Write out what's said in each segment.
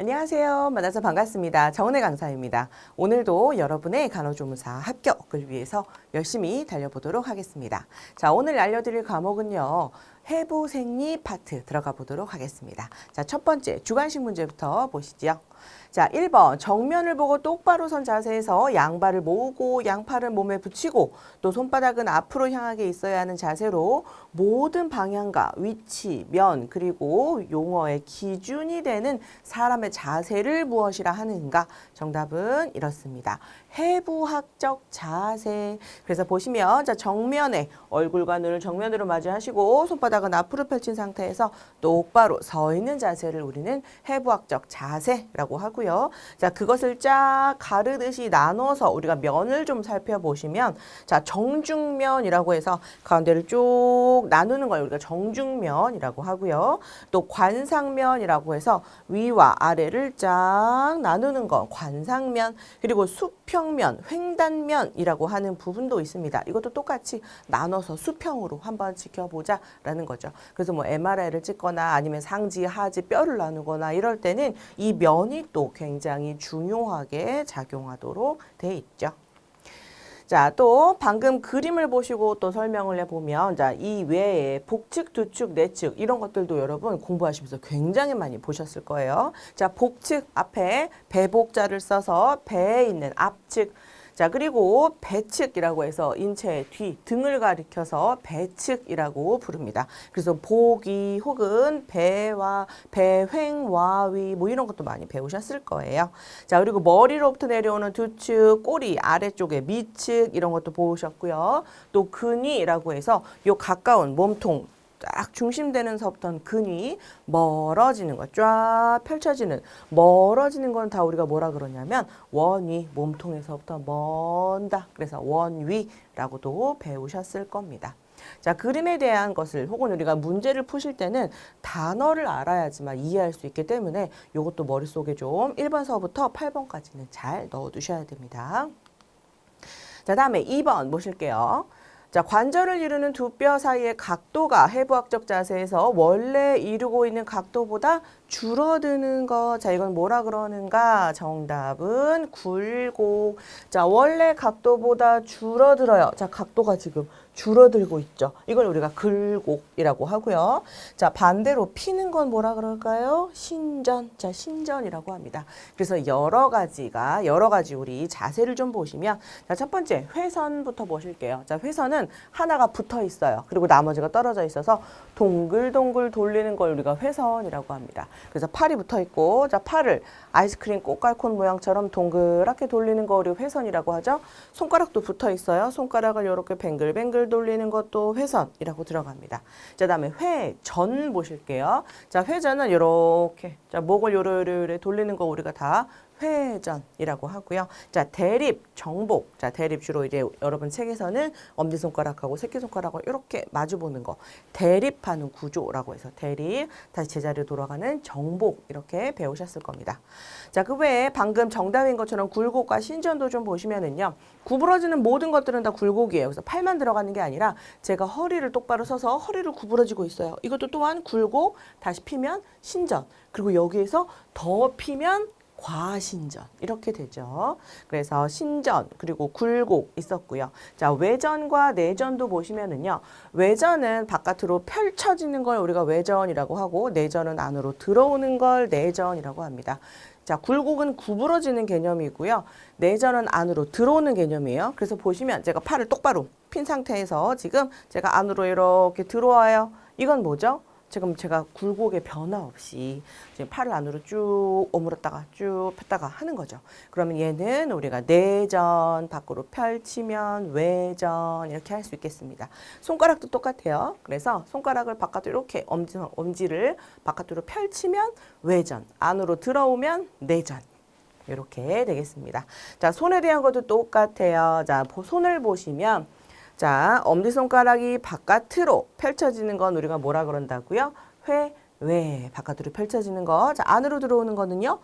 안녕하세요. 만나서 반갑습니다. 정은혜 강사입니다. 오늘도 여러분의 간호조무사 합격을 위해서 열심히 달려보도록 하겠습니다. 자, 오늘 알려드릴 과목은요. 해부생리 파트 들어가 보도록 하겠습니다. 자, 첫 번째 주관식 문제부터 보시죠. 자, 1번 정면을 보고 똑바로 선 자세에서 양발을 모으고 양팔을 몸에 붙이고 또 손바닥은 앞으로 향하게 있어야 하는 자세로 모든 방향과 위치, 면 그리고 용어의 기준이 되는 사람의 자세를 무엇이라 하는가? 정답은 이렇습니다. 해부학적 자세. 그래서 보시면 자, 정면에 얼굴과 눈을 정면으로 마주하시고 손바닥은 앞으로 펼친 상태에서 똑바로 서 있는 자세를 우리는 해부학적 자세라고 하고요. 자, 그것을 쫙 가르듯이 나눠서 우리가 면을 좀 살펴보시면 자, 정중면이라고 해서 가운데를 쭉 나누는 걸 우리가 정중면이라고 하고요. 또 관상면이라고 해서 위와 아래를 쫙 나누는 거 관상면, 그리고 수평면, 횡단면이라고 하는 부분도 있습니다. 이것도 똑같이 나눠서 수평으로 한번 지켜보자라는 거죠. 그래서 뭐 MRI를 찍거나 아니면 상지, 하지, 뼈를 나누거나 이럴 때는 이 면이 또 굉장히 중요하게 작용하도록 돼 있죠. 자, 또 방금 그림을 보시고 또 설명을 해보면 자, 이 외에 복측, 두측, 내측 이런 것들도 여러분 공부하시면서 굉장히 많이 보셨을 거예요. 자, 복측 앞에 배복자를 써서 배에 있는 앞측, 자, 그리고 배측이라고 해서 인체의 뒤, 등을 가리켜서 배측이라고 부릅니다. 그래서 복위 혹은 배와 배횡와위 뭐 이런 것도 많이 배우셨을 거예요. 자, 그리고 머리로부터 내려오는 두측, 꼬리 아래쪽에 밑측 이런 것도 보셨고요. 또 근위라고 해서 요 가까운 몸통 딱 중심되는 서부터 근이 멀어지는 거, 쫙 펼쳐지는 멀어지는 건 다 우리가 뭐라 그러냐면 원위, 몸통에서부터 먼다. 그래서 원위라고도 배우셨을 겁니다. 자, 그림에 대한 것을 혹은 우리가 문제를 푸실 때는 단어를 알아야지만 이해할 수 있기 때문에 이것도 머릿속에 좀 1번서부터 8번까지는 잘 넣어두셔야 됩니다. 자, 다음에 2번 보실게요. 자, 관절을 이루는 두 뼈 사이의 각도가 해부학적 자세에서 원래 이루고 있는 각도보다 줄어드는 거. 자, 이건 뭐라 그러는가? 정답은 굴곡. 자, 원래 각도보다 줄어들어요. 자, 각도가 지금 줄어들고 있죠. 이걸 우리가 굴곡이라고 하고요. 자, 반대로 피는 건 뭐라 그럴까요? 신전. 자, 신전이라고 합니다. 그래서 여러 가지 우리 자세를 좀 보시면 자, 첫 번째 회선부터 보실게요. 자, 회선은 하나가 붙어 있어요. 그리고 나머지가 떨어져 있어서 동글동글 돌리는 걸 우리가 회선이라고 합니다. 그래서 팔이 붙어 있고, 자, 팔을 아이스크림 꽃갈콘 모양처럼 동그랗게 돌리는 거 우리 회선이라고 하죠. 손가락도 붙어 있어요. 손가락을 이렇게 뱅글뱅글 돌리는 것도 회선이라고 들어갑니다. 자, 다음에 회전 보실게요. 자, 회전은 이렇게, 자, 목을 요래 돌리는 거 우리가 다 회전이라고 하고요. 자, 대립, 정복. 자, 대립 주로 이제 여러분 책에서는 엄지손가락하고 새끼손가락을 이렇게 마주보는 거. 대립하는 구조라고 해서 대립, 다시 제자리로 돌아가는 정복 이렇게 배우셨을 겁니다. 자, 그 외에 방금 정답인 것처럼 굴곡과 신전도 좀 보시면은요. 구부러지는 모든 것들은 다 굴곡이에요. 그래서 팔만 들어가는 게 아니라 제가 허리를 똑바로 서서 허리를 구부러지고 있어요. 이것도 또한 굴곡, 다시 피면 신전. 그리고 여기에서 더 피면 과신전 이렇게 되죠. 그래서 신전 그리고 굴곡 있었고요. 자, 외전과 내전도 보시면은요. 외전은 바깥으로 펼쳐지는 걸 우리가 외전이라고 하고 내전은 안으로 들어오는 걸 내전이라고 합니다. 자, 굴곡은 구부러지는 개념이고요. 내전은 안으로 들어오는 개념이에요. 그래서 보시면 제가 팔을 똑바로 핀 상태에서 지금 제가 안으로 이렇게 들어와요. 이건 뭐죠? 지금 제가 굴곡의 변화 없이 지금 팔을 안으로 쭉 오므렸다가 쭉 폈다가 하는 거죠. 그러면 얘는 우리가 내전, 밖으로 펼치면 외전 이렇게 할 수 있겠습니다. 손가락도 똑같아요. 그래서 손가락을 바깥으로 이렇게 엄지를 바깥으로 펼치면 외전, 안으로 들어오면 내전. 이렇게 되겠습니다. 자, 손에 대한 것도 똑같아요. 자, 손을 보시면 자, 엄지손가락이 바깥으로 펼쳐지는 건 우리가 뭐라 그런다고요? 외 바깥으로 펼쳐지는 거. 자, 안으로 들어오는 거는요.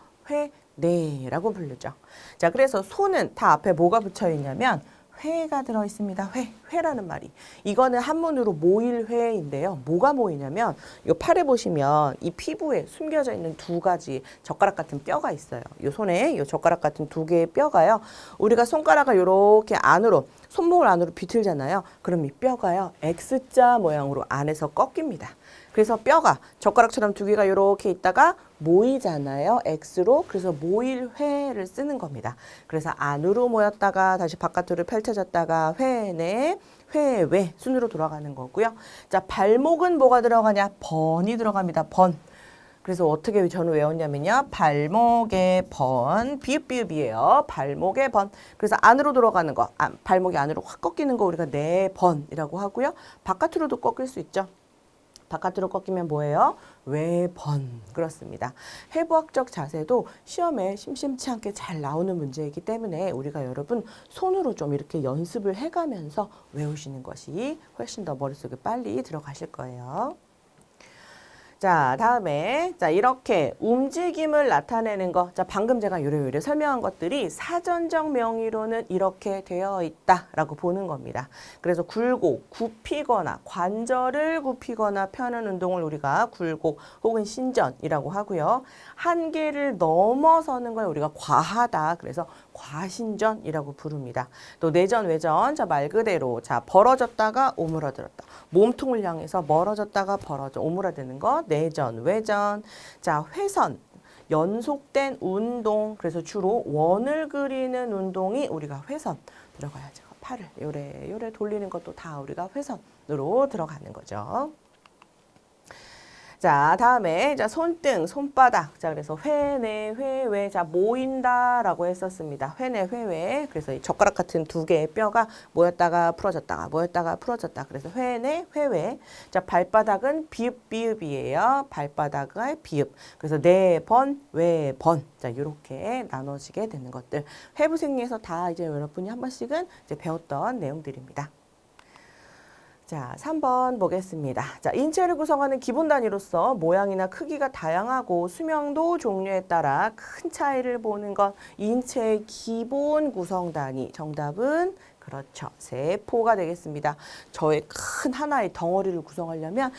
내라고 부르죠. 자, 그래서 손은 다 앞에 뭐가 붙여 있냐면 회가 들어있습니다. 회라는 말이. 이거는 한문으로 모일회인데요. 뭐가 모이냐면 이 팔에 보시면 이 피부에 숨겨져 있는 두 가지 젓가락 같은 뼈가 있어요. 이 손에 이 젓가락 같은 두 개의 뼈가요. 우리가 손가락을 이렇게 안으로 손목을 안으로 비틀잖아요. 그럼 이 뼈가요. X자 모양으로 안에서 꺾입니다. 그래서 뼈가 젓가락처럼 두 개가 이렇게 있다가 모이잖아요. X로. 그래서 모일회를 쓰는 겁니다. 그래서 안으로 모였다가 다시 바깥으로 펼쳐졌다가 회내 회외 순으로 돌아가는 거고요. 자, 발목은 뭐가 들어가냐? 번이 들어갑니다. 번. 그래서 어떻게 저는 외웠냐면요. 발목의 번, 비읍비읍이에요. 발목의 번. 그래서 안으로 들어가는 거, 발목이 안으로 확 꺾이는 거 우리가 네 번이라고 하고요. 바깥으로도 꺾일 수 있죠. 바깥으로 꺾이면 뭐예요? 외번. 그렇습니다. 해부학적 자세도 시험에 심심치 않게 잘 나오는 문제이기 때문에 우리가 여러분 손으로 좀 이렇게 연습을 해가면서 외우시는 것이 훨씬 더 머릿속에 빨리 들어가실 거예요. 자, 다음에 자 이렇게 움직임을 나타내는 거. 자, 방금 제가 요래요래 설명한 것들이 사전적 명의로는 이렇게 되어 있다라고 보는 겁니다. 그래서 굴곡, 굽히거나 관절을 굽히거나 펴는 운동을 우리가 굴곡 혹은 신전이라고 하고요. 한계를 넘어서는 걸 우리가 과하다. 그래서 과신전이라고 부릅니다. 또 내전, 외전. 자, 말 그대로 자 벌어졌다가 오므라들었다. 몸통을 향해서 멀어졌다가 벌어져 오므라드는 거. 내전, 외전. 자, 회선. 연속된 운동. 그래서 주로 원을 그리는 운동이 우리가 회선 들어가야죠. 팔을 요래 돌리는 것도 다 우리가 회선으로 들어가는 거죠. 자, 다음에 자 손등, 손바닥. 자, 그래서 회내, 회외. 자, 모인다라고 했었습니다. 회내, 회외. 그래서 이 젓가락 같은 두 개의 뼈가 모였다가 풀어졌다가 모였다가 풀어졌다. 그래서 회내, 회외. 자, 발바닥은 비읍, 비읍이에요. 발바닥의 비읍. 그래서 네 번, 외 번. 자, 이렇게 나눠지게 되는 것들. 회부생리에서 다 이제 여러분이 한 번씩은 이제 배웠던 내용들입니다. 자, 3번 보겠습니다. 자, 인체를 구성하는 기본 단위로서 모양이나 크기가 다양하고 수명도 종류에 따라 큰 차이를 보는 것. 인체의 기본 구성 단위. 정답은 그렇죠. 세포가 되겠습니다. 저의 큰 하나의 덩어리를 구성하려면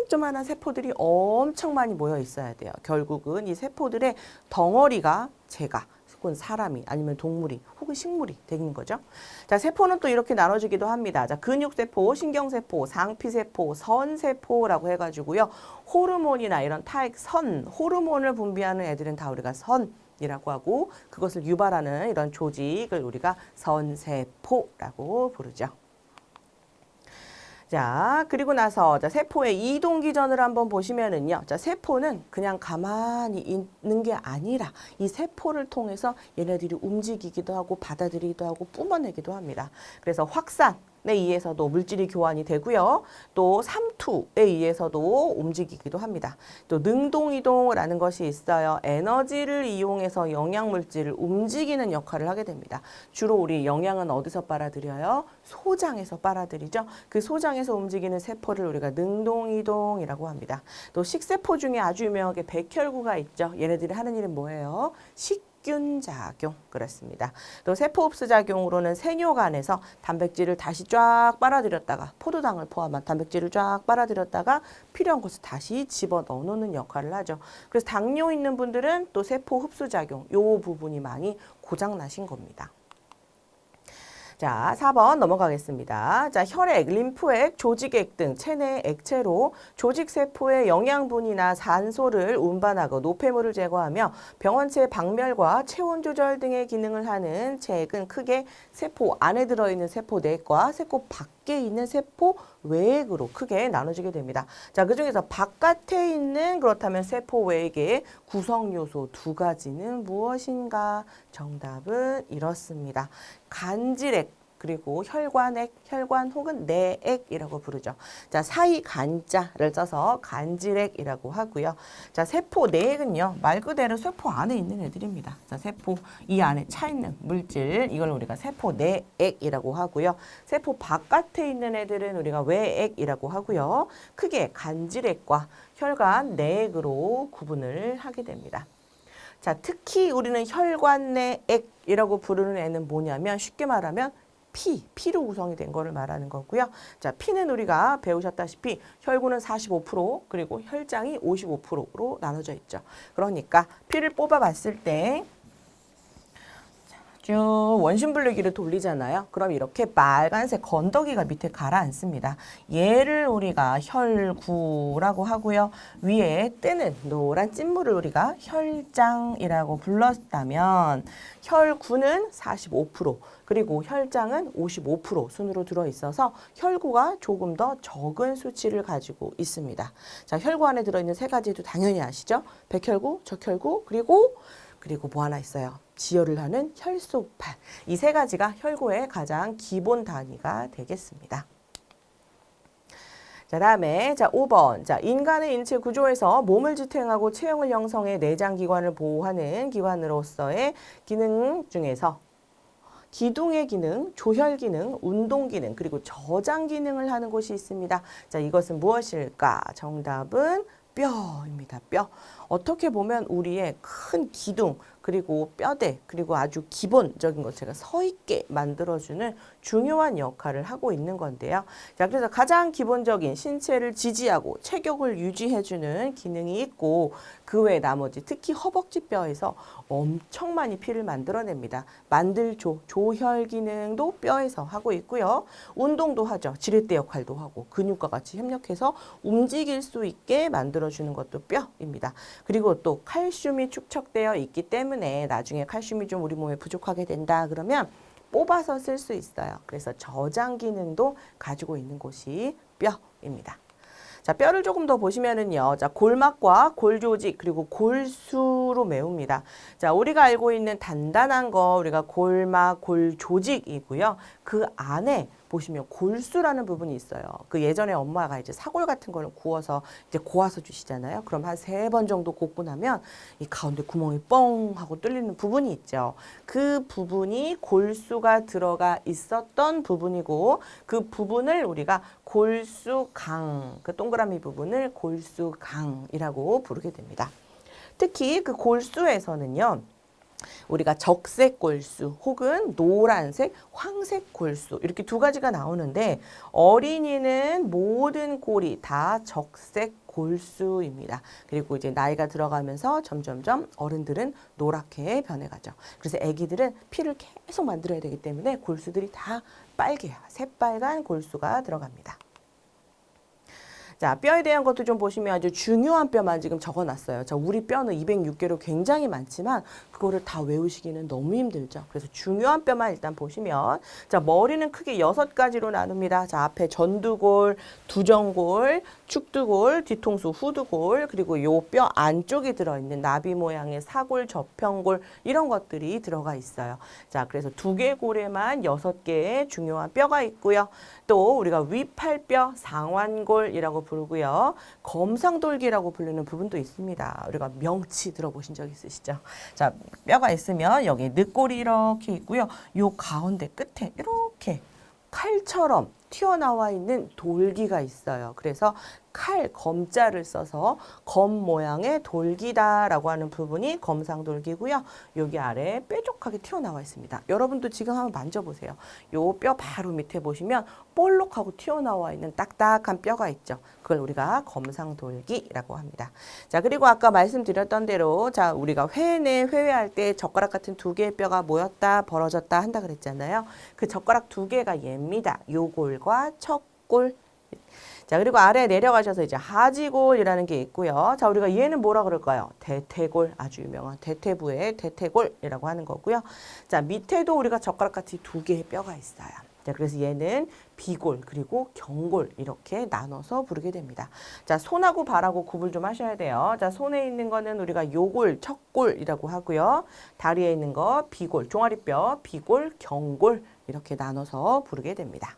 조만한 세포들이 엄청 많이 모여 있어야 돼요. 결국은 이 세포들의 덩어리가 제가 혹은 사람이 아니면 동물이 혹은 식물이 되는 거죠. 자, 세포는 또 이렇게 나눠지기도 합니다. 자, 근육세포, 신경세포, 상피세포, 선세포라고 해가지고요. 호르몬이나 이런 타액선, 호르몬을 분비하는 애들은 다 우리가 선이라고 하고 그것을 유발하는 이런 조직을 우리가 선세포라고 부르죠. 자, 그리고 나서 자, 세포의 이동 기전을 한번 보시면은요. 자, 세포는 그냥 가만히 있는 게 아니라 이 세포를 통해서 얘네들이 움직이기도 하고 받아들이기도 하고 뿜어내기도 합니다. 그래서 확산에 의해서도 물질이 교환이 되고요. 또 삼투에 의해서도 움직이기도 합니다. 또 능동이동이라는 것이 있어요. 에너지를 이용해서 영양물질을 움직이는 역할을 하게 됩니다. 주로 우리 영양은 어디서 빨아들여요? 소장에서 빨아들이죠. 그 소장에서 움직이는 세포를 우리가 능동이동이라고 합니다. 또 식세포 중에 아주 유명하게 백혈구가 있죠. 얘네들이 하는 일은 뭐예요? 균작용. 그렇습니다. 또 세포 흡수 작용으로는 세뇨간에서 단백질을 다시 쫙 빨아들였다가 포도당을 포함한 단백질을 쫙 빨아들였다가 필요한 곳을 다시 집어 넣어놓는 역할을 하죠. 그래서 당뇨 있는 분들은 또 세포 흡수 작용 요 부분이 많이 고장 나신 겁니다. 자, 4번 넘어가겠습니다. 자, 혈액, 림프액, 조직액 등 체내 액체로 조직세포의 영양분이나 산소를 운반하고 노폐물을 제거하며 병원체 박멸과 체온 조절 등의 기능을 하는 체액은 크게 세포 안에 들어있는 세포 내과 세포 밖에 있는 세포 외액으로 크게 나눠지게 됩니다. 자, 그중에서 바깥에 있는 그렇다면 세포 외액의 구성 요소 두 가지는 무엇인가? 정답은 이렇습니다. 간질액 그리고 혈관액, 혈관 혹은 내액이라고 부르죠. 자, 사이 간자를 써서 간질액이라고 하고요. 자, 세포 내액은요, 말 그대로 세포 안에 있는 애들입니다. 자, 세포 이 안에 차 있는 물질, 이걸 우리가 세포 내액이라고 하고요. 세포 바깥에 있는 애들은 우리가 외액이라고 하고요. 크게 간질액과 혈관 내액으로 구분을 하게 됩니다. 자, 특히 우리는 혈관 내액이라고 부르는 애는 뭐냐면 쉽게 말하면 피로 구성이 된 거를 말하는 거고요. 자, 피는 우리가 배우셨다시피 혈구는 45% 그리고 혈장이 55%로 나눠져 있죠. 그러니까 피를 뽑아봤을 때 쭉 원심분류기를 돌리잖아요. 그럼 이렇게 빨간색 건더기가 밑에 가라앉습니다. 얘를 우리가 혈구라고 하고요. 위에 뜨는 노란 찐물을 우리가 혈장이라고 불렀다면 혈구는 45% 그리고 혈장은 55% 순으로 들어있어서 혈구가 조금 더 적은 수치를 가지고 있습니다. 자, 혈구 안에 들어있는 세 가지도 당연히 아시죠? 백혈구, 적혈구, 그리고 뭐 하나 있어요. 지혈을 하는 혈소판. 이 세 가지가 혈구의 가장 기본 단위가 되겠습니다. 자, 다음에 5번. 자, 인간의 인체 구조에서 몸을 지탱하고 체형을 형성해 내장 기관을 보호하는 기관으로서의 기능 중에서 기둥의 기능, 조혈 기능, 운동 기능, 그리고 저장 기능을 하는 곳이 있습니다. 자, 이것은 무엇일까? 정답은 뼈입니다. 뼈. 어떻게 보면 우리의 큰 기둥, 그리고 뼈대, 그리고 아주 기본적인 것 제가 서 있게 만들어주는 중요한 역할을 하고 있는 건데요. 자, 그래서 가장 기본적인 신체를 지지하고 체격을 유지해주는 기능이 있고 그 외 나머지 특히 허벅지 뼈에서 엄청 많이 피를 만들어냅니다. 만들조, 조혈 기능도 뼈에서 하고 있고요. 운동도 하죠. 지렛대 역할도 하고 근육과 같이 협력해서 움직일 수 있게 만들어주는 것도 뼈입니다. 그리고 또 칼슘이 축적되어 있기 때문에 나중에 칼슘이 좀 우리 몸에 부족하게 된다 그러면 뽑아서 쓸 수 있어요. 그래서 저장 기능도 가지고 있는 곳이 뼈입니다. 자, 뼈를 조금 더 보시면은요. 자, 골막과 골조직 그리고 골수로 메웁니다. 자, 우리가 알고 있는 단단한 거 우리가 골막, 골조직이고요. 그 안에 보시면 골수라는 부분이 있어요. 그 예전에 엄마가 이제 사골 같은 거를 구워서 이제 고아서 주시잖아요. 그럼 한 3번 정도 굽고 나면 이 가운데 구멍이 뻥 하고 뚫리는 부분이 있죠. 그 부분이 골수가 들어가 있었던 부분이고 그 부분을 우리가 골수강, 그 동그라미 부분을 골수강이라고 부르게 됩니다. 특히 그 골수에서는요. 우리가 적색 골수 혹은 노란색, 황색 골수 이렇게 두 가지가 나오는데 어린이는 모든 골이 다 적색 골수입니다. 그리고 이제 나이가 들어가면서 점점점 어른들은 노랗게 변해가죠. 그래서 아기들은 피를 계속 만들어야 되기 때문에 골수들이 다 빨개요. 새빨간 골수가 들어갑니다. 자, 뼈에 대한 것도 좀 보시면 아주 중요한 뼈만 지금 적어놨어요. 자, 우리 뼈는 206개로 굉장히 많지만 그거를 다 외우시기는 너무 힘들죠. 그래서 중요한 뼈만 일단 보시면 자, 머리는 크게 6가지로 나눕니다. 자, 앞에 전두골, 두정골, 축두골, 뒤통수 후두골, 그리고 요 뼈 안쪽에 들어있는 나비 모양의 사골, 저평골 이런 것들이 들어가 있어요. 자, 그래서 두개골에만 6개의 중요한 뼈가 있고요. 또 우리가 위팔뼈, 상완골이라고 부르고요. 검상돌기라고 부르는 부분도 있습니다. 우리가 명치 들어보신 적 있으시죠? 자, 뼈가 있으면 여기 늑골이 이렇게 있고요. 요 가운데 끝에 이렇게 칼처럼 튀어나와 있는 돌기가 있어요. 그래서 칼, 검자를 써서 검 모양의 돌기다라고 하는 부분이 검상돌기고요. 여기 아래에 뾰족하게 튀어나와 있습니다. 여러분도 지금 한번 만져보세요. 요 뼈 바로 밑에 보시면 볼록하고 튀어나와 있는 딱딱한 뼈가 있죠. 그걸 우리가 검상돌기라고 합니다. 자, 그리고 아까 말씀드렸던 대로 자, 우리가 회외할 때 젓가락 같은 2개의 뼈가 모였다 벌어졌다 한다 그랬잖아요. 그 젓가락 2개가 얘입니다. 요골과 척골. 자, 그리고 아래 내려가셔서 이제 하지골이라는 게 있고요. 자, 우리가 얘는 뭐라 그럴까요? 대퇴골, 아주 유명한 대퇴부의 대퇴골이라고 하는 거고요. 자, 밑에도 우리가 젓가락같이 2개의 뼈가 있어요. 자, 그래서 얘는 비골 그리고 경골 이렇게 나눠서 부르게 됩니다. 자, 손하고 발하고 구분 좀 하셔야 돼요. 자, 손에 있는 거는 우리가 요골, 척골이라고 하고요. 다리에 있는 거 비골, 종아리뼈, 비골, 경골 이렇게 나눠서 부르게 됩니다.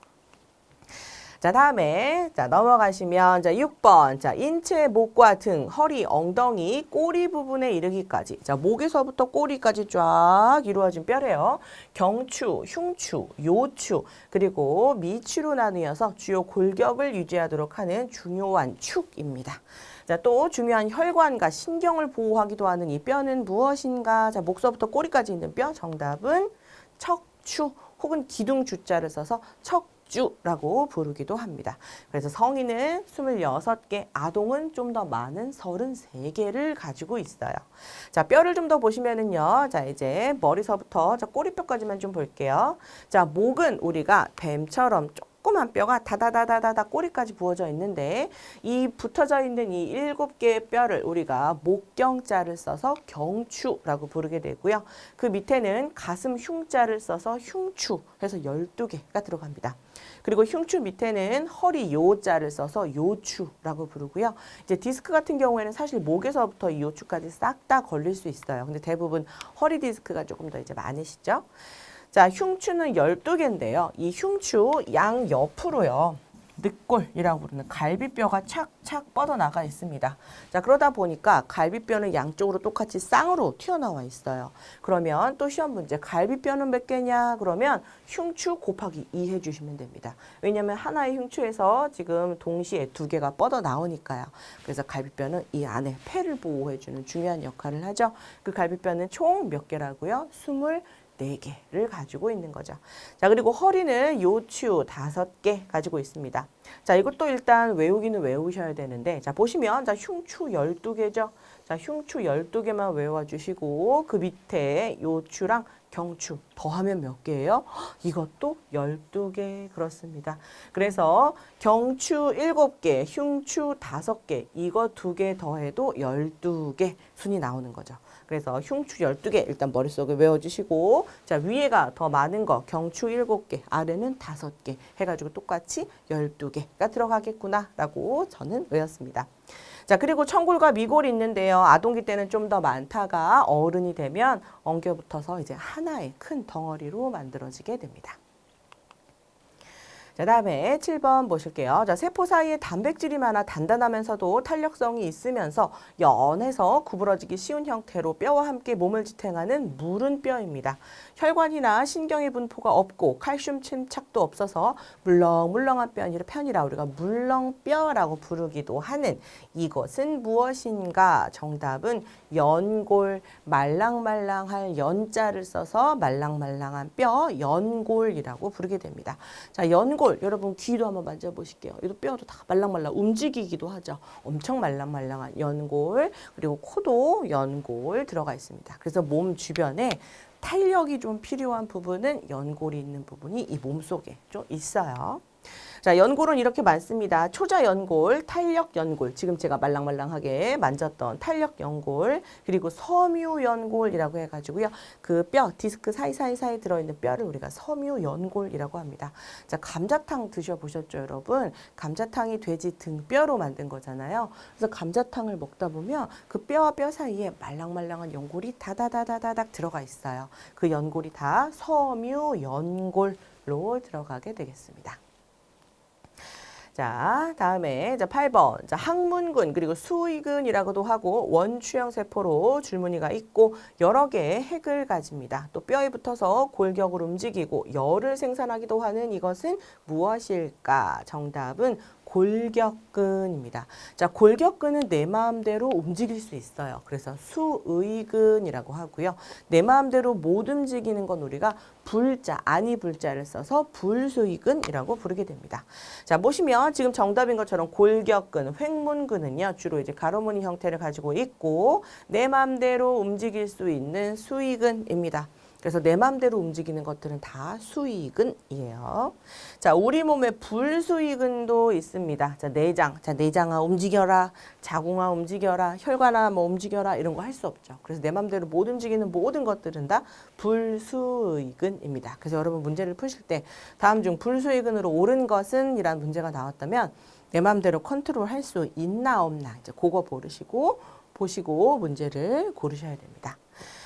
자, 다음에 자, 넘어가시면 자, 6번. 자, 인체 목과 등, 허리, 엉덩이, 꼬리 부분에 이르기까지. 자, 목에서부터 꼬리까지 쫙 이루어진 뼈래요. 경추, 흉추, 요추, 그리고 미추로 나누어서 주요 골격을 유지하도록 하는 중요한 축입니다. 자, 또 중요한 혈관과 신경을 보호하기도 하는 이 뼈는 무엇인가? 자, 목서부터 꼬리까지 있는 뼈 정답은 척추 혹은 기둥주자를 써서 척주라고 부르기도 합니다. 그래서 성인은 26개, 아동은 좀 더 많은 33개를 가지고 있어요. 자, 뼈를 좀 더 보시면은요. 자, 이제 머리서부터 자, 꼬리뼈까지만 좀 볼게요. 자, 목은 우리가 뱀처럼 조그만 뼈가 다다다다다다 꼬리까지 부어져 있는데 이 붙어져 있는 이 7개의 뼈를 우리가 목경자를 써서 경추라고 부르게 되고요. 그 밑에는 가슴 흉자를 써서 흉추 해서 12개가 들어갑니다. 그리고 흉추 밑에는 허리 요자를 써서 요추라고 부르고요. 이제 디스크 같은 경우에는 사실 목에서부터 이 요추까지 싹 다 걸릴 수 있어요. 근데 대부분 허리 디스크가 조금 더 이제 많으시죠? 자, 흉추는 12개인데요. 이 흉추 양 옆으로요. 늑골이라고 부르는 갈비뼈가 착착 뻗어나가 있습니다. 자, 그러다 보니까 갈비뼈는 양쪽으로 똑같이 쌍으로 튀어나와 있어요. 그러면 또 시험 문제 갈비뼈는 몇 개냐? 그러면 흉추 곱하기 2 해주시면 됩니다. 왜냐하면 하나의 흉추에서 지금 동시에 2개가 뻗어나오니까요. 그래서 갈비뼈는 이 안에 폐를 보호해주는 중요한 역할을 하죠. 그 갈비뼈는 총 몇 개라고요? 24개를 가지고 있는 거죠. 자, 그리고 허리는 요추 5개 가지고 있습니다. 자, 이것도 일단 외우기는 외우셔야 되는데, 자, 보시면, 자, 흉추 12개죠. 자, 흉추 12개만 외워주시고, 그 밑에 요추랑 경추 더하면 몇 개예요? 이것도 12개 그렇습니다. 그래서 경추 7개, 흉추 5개, 이거 2개 더해도 12개 순이 나오는 거죠. 그래서 흉추 12개 일단 머릿속에 외워주시고, 자, 위에가 더 많은 거 경추 7개, 아래는 5개 해가지고 똑같이 12개가 들어가겠구나 라고 저는 외웠습니다. 자, 그리고 청골과 미골이 있는데요. 아동기 때는 좀 더 많다가 어른이 되면 엉겨 붙어서 이제 하나의 큰 덩어리로 만들어지게 됩니다. 자, 다음에 7번 보실게요. 자, 세포 사이에 단백질이 많아 단단하면서도 탄력성이 있으면서 연해서 구부러지기 쉬운 형태로 뼈와 함께 몸을 지탱하는 무른 뼈입니다. 혈관이나 신경의 분포가 없고 칼슘 침착도 없어서 물렁물렁한 편이라 우리가 물렁뼈라고 부르기도 하는 이것은 무엇인가? 정답은 연골, 말랑말랑할 연자를 써서 말랑말랑한 뼈, 연골이라고 부르게 됩니다. 자, 연골, 여러분 귀도 한번 만져보실게요. 이 뼈도 다 말랑말랑 움직이기도 하죠. 엄청 말랑말랑한 연골, 그리고 코도 연골 들어가 있습니다. 그래서 몸 주변에 탄력이 좀 필요한 부분은 연골이 있는 부분이 이 몸속에 좀 있어요. 자, 연골은 이렇게 많습니다. 초자연골, 탄력연골, 지금 제가 말랑말랑하게 만졌던 탄력연골, 그리고 섬유연골이라고 해가지고요. 그 뼈, 디스크 사이사이에 들어있는 뼈를 우리가 섬유연골이라고 합니다. 자, 감자탕 드셔보셨죠, 여러분? 감자탕이 돼지 등뼈로 만든 거잖아요. 그래서 감자탕을 먹다 보면 그 뼈와 뼈 사이에 말랑말랑한 연골이 다다다다닥 들어가 있어요. 그 연골이 다 섬유연골로 들어가게 되겠습니다. 자, 다음에 8번. 자, 항문근 그리고 수의근이라고도 하고 원추형 세포로 줄무늬가 있고 여러 개의 핵을 가집니다. 또 뼈에 붙어서 골격을 움직이고 열을 생산하기도 하는 이것은 무엇일까? 정답은 골격근입니다. 자, 골격근은 내 마음대로 움직일 수 있어요. 그래서 수의근이라고 하고요. 내 마음대로 못 움직이는 건 우리가 불자, 아니 불자를 써서 불수의근이라고 부르게 됩니다. 자, 보시면 지금 정답인 것처럼 골격근, 횡문근은요, 주로 이제 가로무늬 형태를 가지고 있고 내 마음대로 움직일 수 있는 수의근입니다. 그래서 내 마음대로 움직이는 것들은 다 수의근이에요. 자, 우리 몸에 불수의근도 있습니다. 자, 내장. 자, 내장아 움직여라. 자궁아 움직여라. 혈관아 뭐 움직여라. 이런 거 할 수 없죠. 그래서 내 마음대로 못 움직이는 모든 것들은 다 불수의근입니다. 그래서 여러분 문제를 푸실 때 다음 중 불수의근으로 옳은 것은 이란 문제가 나왔다면 내 마음대로 컨트롤 할 수 있나 없나 이제 그거 보시고 문제를 고르셔야 됩니다.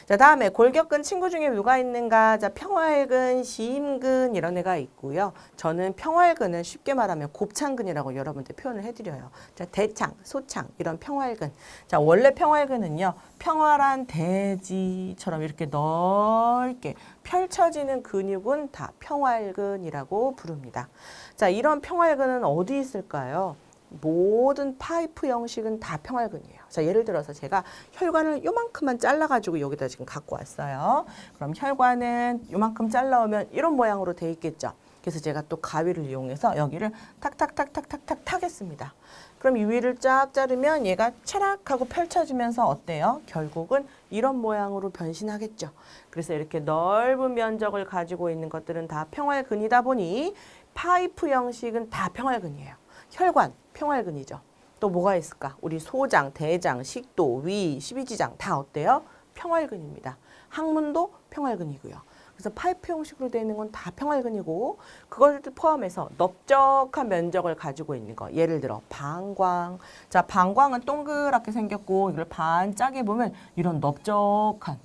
자, 다음에 골격근 친구 중에 누가 있는가? 자, 평활근, 시임근 이런 애가 있고요. 저는 평활근을 쉽게 말하면 곱창근이라고 여러분들 표현을 해드려요. 자, 대창, 소창 이런 평활근. 자, 원래 평활근은요. 평활한 대지처럼 이렇게 넓게 펼쳐지는 근육은 다 평활근이라고 부릅니다. 자, 이런 평활근은 어디 있을까요? 모든 파이프 형식은 다 평활근이에요. 자, 예를 들어서 제가 혈관을 요만큼만 잘라가지고 여기다 지금 갖고 왔어요. 그럼 혈관은 요만큼 잘라오면 이런 모양으로 돼 있겠죠. 그래서 제가 또 가위를 이용해서 여기를 탁탁탁탁탁탁 타겠습니다. 그럼 이 위를 쫙 자르면 얘가 차락 하고 펼쳐지면서 어때요? 결국은 이런 모양으로 변신하겠죠. 그래서 이렇게 넓은 면적을 가지고 있는 것들은 다 평활근이다 보니 파이프 형식은 다 평활근이에요. 혈관, 평활근이죠. 또 뭐가 있을까? 우리 소장, 대장, 식도, 위, 십이지장 다 어때요? 평활근입니다. 항문도 평활근이고요. 그래서 파이프 형식으로 되어 있는 건 다 평활근이고 그걸 포함해서 넓적한 면적을 가지고 있는 거. 예를 들어 방광. 자, 방광은 동그랗게 생겼고 이걸 반짝에 보면 이런 넓적한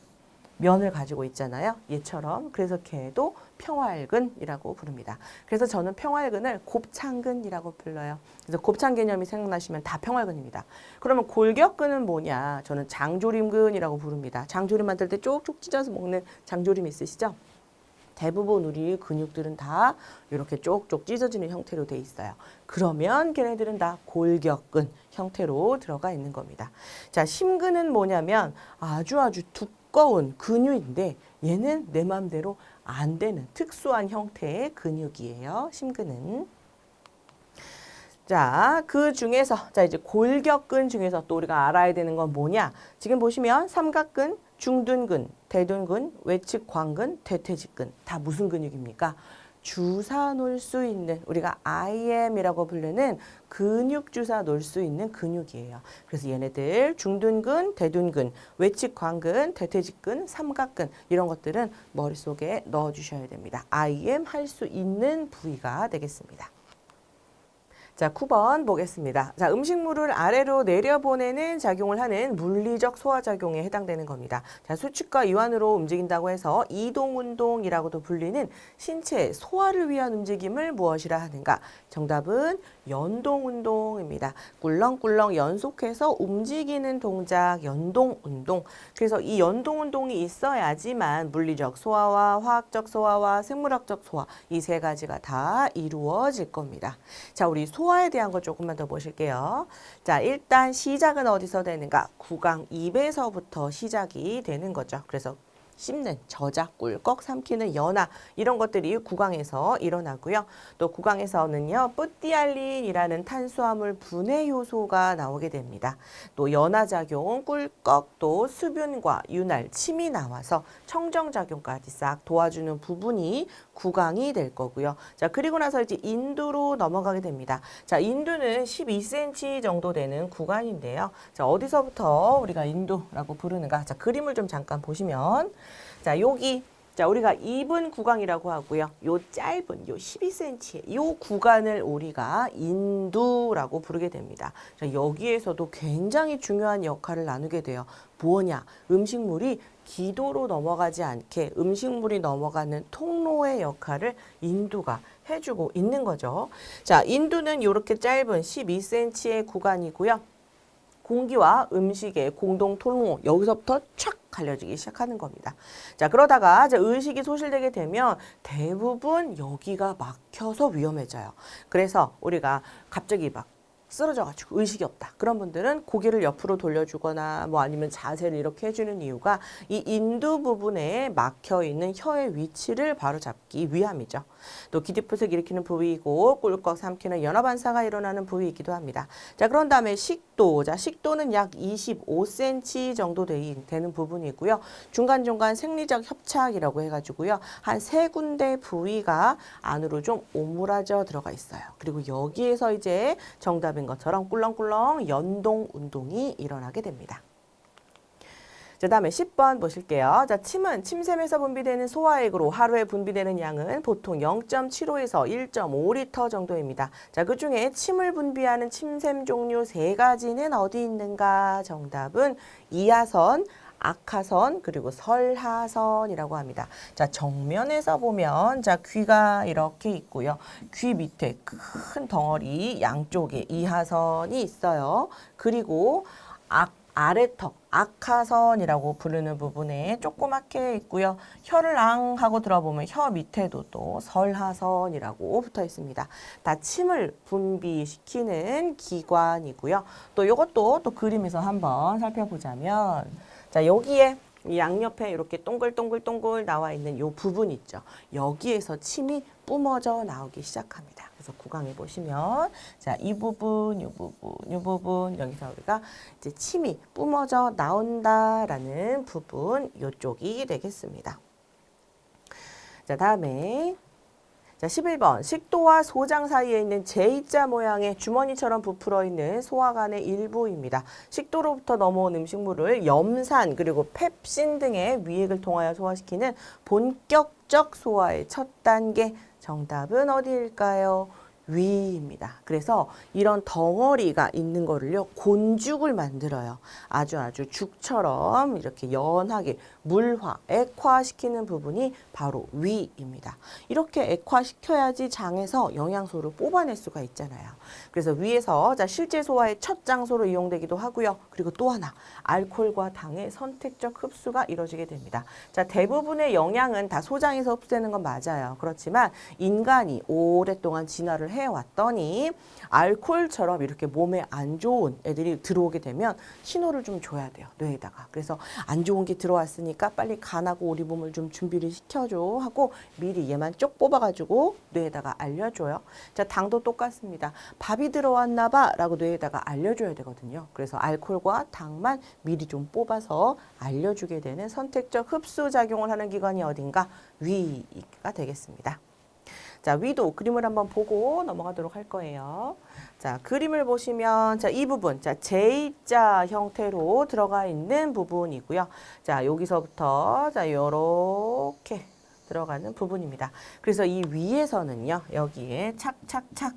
면을 가지고 있잖아요. 얘처럼. 그래서 걔도 평활근이라고 부릅니다. 그래서 저는 평활근을 곱창근이라고 불러요. 그래서 곱창 개념이 생각나시면 다 평활근입니다. 그러면 골격근은 뭐냐? 저는 장조림근이라고 부릅니다. 장조림 만들 때 쪽쪽 찢어서 먹는 장조림 있으시죠? 대부분 우리 근육들은 다 이렇게 쪽쪽 찢어지는 형태로 돼 있어요. 그러면 걔네들은 다 골격근 형태로 들어가 있는 겁니다. 자, 심근은 뭐냐면 아주 두꺼운 근육인데 얘는 내 마음대로 안 되는 특수한 형태의 근육이에요. 심근은. 자, 그 중에서 자 이제 골격근 중에서 또 우리가 알아야 되는 건 뭐냐? 지금 보시면 삼각근, 중둔근, 대둔근, 외측광근, 대퇴직근 다 무슨 근육입니까? 주사 놓을 수 있는 우리가 IM이라고 부르는 근육 주사 놓을 수 있는 근육이에요. 그래서 얘네들 중둔근, 대둔근, 외측광근, 대퇴직근, 삼각근 이런 것들은 머릿속에 넣어주셔야 됩니다. IM 할 수 있는 부위가 되겠습니다. 자, 9번 보겠습니다. 자, 음식물을 아래로 내려보내는 작용을 하는 물리적 소화작용에 해당되는 겁니다. 자, 수축과 이완으로 움직인다고 해서 이동운동이라고도 불리는 신체 소화를 위한 움직임을 무엇이라 하는가? 정답은 연동운동입니다. 꿀렁꿀렁 연속해서 움직이는 동작, 연동운동. 그래서 이 연동운동이 있어야지만 물리적 소화와 화학적 소화와 생물학적 소화 이 세 가지가 다 이루어질 겁니다. 자, 우리 소화에 대한 거 조금만 더 보실게요. 자, 일단 시작은 어디서 되는가? 구강 입에서부터 시작이 되는 거죠. 그래서 씹는, 저자, 꿀꺽, 삼키는 연화 이런 것들이 구강에서 일어나고요. 또 구강에서는요. 뿌띠알린이라는 탄수화물 분해 효소가 나오게 됩니다. 또 연화작용, 꿀꺽, 또 수분과 윤활, 침이 나와서 청정작용까지 싹 도와주는 부분이 구강이 될 거고요. 자, 그리고 나서 이제 인두로 넘어가게 됩니다. 자, 인두는 12cm 정도 되는 구간인데요. 자, 어디서부터 우리가 인두라고 부르는가? 자, 그림을 좀 잠깐 보시면 자, 여기 자, 우리가 입은 구강이라고 하고요. 요 짧은 요 12cm 요 구간을 우리가 인두라고 부르게 됩니다. 자, 여기에서도 굉장히 중요한 역할을 나누게 돼요. 뭐냐? 음식물이 기도로 넘어가지 않게 음식물이 넘어가는 통로의 역할을 인두가 해주고 있는 거죠. 자, 인두는 이렇게 짧은 12cm의 구간이고요. 공기와 음식의 공동 통로 여기서부터 촥 갈려지기 시작하는 겁니다. 자, 그러다가 이제 의식이 소실되게 되면 대부분 여기가 막혀서 위험해져요. 그래서 우리가 갑자기 막 쓰러져가지고 의식이 없다. 그런 분들은 고개를 옆으로 돌려주거나 뭐 아니면 자세를 이렇게 해주는 이유가 이 인두 부분에 막혀있는 혀의 위치를 바로잡기 위함이죠. 또 기립부색 일으키는 부위이고 꿀꺽 삼키는 연화반사가 일어나는 부위이기도 합니다. 자, 그런 다음에 식도. 자, 식도는 약 25cm 정도 되는 부분이고요. 중간중간 생리적 협착이라고 해가지고요. 한 3군데 부위가 안으로 좀 오므라져 들어가 있어요. 그리고 여기에서 이제 정답인 것처럼 꿀렁꿀렁 연동 운동이 일어나게 됩니다. 자, 다음에 10번 보실게요. 자, 침은 침샘에서 분비되는 소화액으로 하루에 분비되는 양은 보통 0.75에서 1.5리터 정도입니다. 자, 그 중에 침을 분비하는 침샘 종류 3가지는 어디 있는가? 정답은 이하선, 악하선 그리고 설하선이라고 합니다. 자, 정면에서 보면 자, 귀가 이렇게 있고요. 귀 밑에 큰 덩어리 양쪽에 이하선이 있어요. 그리고 아래턱, 악하선이라고 부르는 부분에 조그맣게 있고요. 혀를 앙 하고 들어보면 혀 밑에도 또 설하선이라고 붙어 있습니다. 다 침을 분비시키는 기관이고요. 또 이것도 또 그림에서 한번 살펴보자면, 자, 여기에 이 양옆에 이렇게 동글동글동글 나와 있는 이 부분 있죠. 여기에서 침이 뿜어져 나오기 시작합니다. 그래서 구강에 보시면, 자, 이 부분, 이 부분, 이 부분, 여기서 우리가 이제 침이 뿜어져 나온다라는 부분, 이쪽이 되겠습니다. 자, 다음에 자, 11번. 식도와 소장 사이에 있는 J자 모양의 주머니처럼 부풀어 있는 소화관의 일부입니다. 식도로부터 넘어온 음식물을 염산 그리고 펩신 등의 위액을 통하여 소화시키는 본격적 소화의 첫 단계. 정답은 어디일까요? 위입니다. 그래서 이런 덩어리가 있는 거를요, 곤죽을 만들어요. 아주 죽처럼 이렇게 연하게 물화, 액화시키는 부분이 바로 위입니다. 이렇게 액화시켜야지 장에서 영양소를 뽑아낼 수가 있잖아요. 그래서 위에서 자, 실제 소화의 첫 장소로 이용되기도 하고요. 그리고 또 하나, 알코올과 당의 선택적 흡수가 이루어지게 됩니다. 자, 대부분의 영양은 다 소장에서 흡수되는 건 맞아요. 그렇지만 인간이 오랫동안 진화를 해왔더니 알코올처럼 이렇게 몸에 안 좋은 애들이 들어오게 되면 신호를 좀 줘야 돼요, 뇌에다가. 그래서 안 좋은 게 들어왔으니까 빨리 간하고 우리 몸을 좀 준비를 시켜줘 하고 미리 얘만 쪽 뽑아가지고 뇌에다가 알려줘요. 자, 당도 똑같습니다. 밥이 들어왔나 봐 라고 뇌에다가 알려줘야 되거든요. 그래서 알코올과 당만 미리 좀 뽑아서 알려주게 되는 선택적 흡수 작용을 하는 기관이 어딘가? 위가 되겠습니다. 자, 위도 그림을 한번 보고 넘어가도록 할 거예요. 자, 그림을 보시면, 자, 이 부분, 자, J자 형태로 들어가 있는 부분이고요. 자, 여기서부터, 자, 요렇게 들어가는 부분입니다. 그래서 이 위에서는요, 여기에 착착착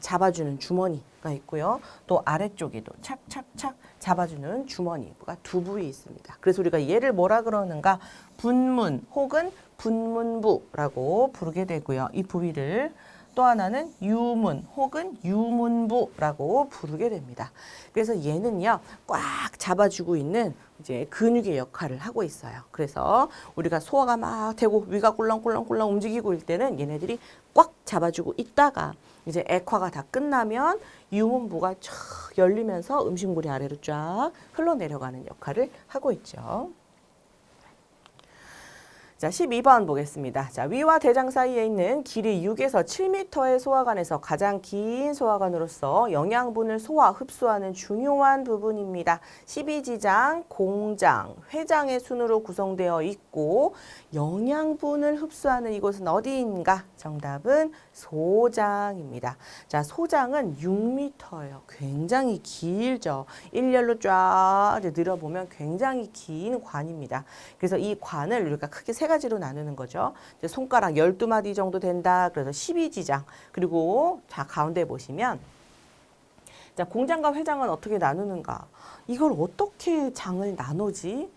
잡아주는 주머니가 있고요. 또 아래쪽에도 착착착 잡아주는 주머니가 두 부위 있습니다. 그래서 우리가 얘를 뭐라 그러는가? 분문 혹은 분문부라고 부르게 되고요. 이 부위를 또 하나는 유문 혹은 유문부라고 부르게 됩니다. 그래서 얘는요, 꽉 잡아주고 있는 이제 근육의 역할을 하고 있어요. 그래서 우리가 소화가 막 되고 위가 꿀렁꿀렁꿀렁 움직이고 있을 때는 얘네들이 꽉 잡아주고 있다가 이제 액화가 다 끝나면 유문부가 쫙 열리면서 음식물이 아래로 쫙 흘러내려가는 역할을 하고 있죠. 자, 12번 보겠습니다. 자, 위와 대장 사이에 있는 길이 6에서 7m의 소화관에서 가장 긴 소화관으로서 영양분을 소화, 흡수하는 중요한 부분입니다. 12지장, 공장, 회장의 순으로 구성되어 있고 영양분을 흡수하는 이곳은 어디인가? 정답은 소장입니다. 자, 소장은 6m예요. 굉장히 길죠. 일렬로 쫙 늘어보면 굉장히 긴 관입니다. 그래서 이 관을 우리가 크게 세 가지로 나누는 거죠. 이제 손가락 12마디 정도 된다. 그래서 12지장. 그리고 자, 가운데 보시면 자, 공장과 회장은 어떻게 나누는가? 이걸 어떻게 장을 나누지?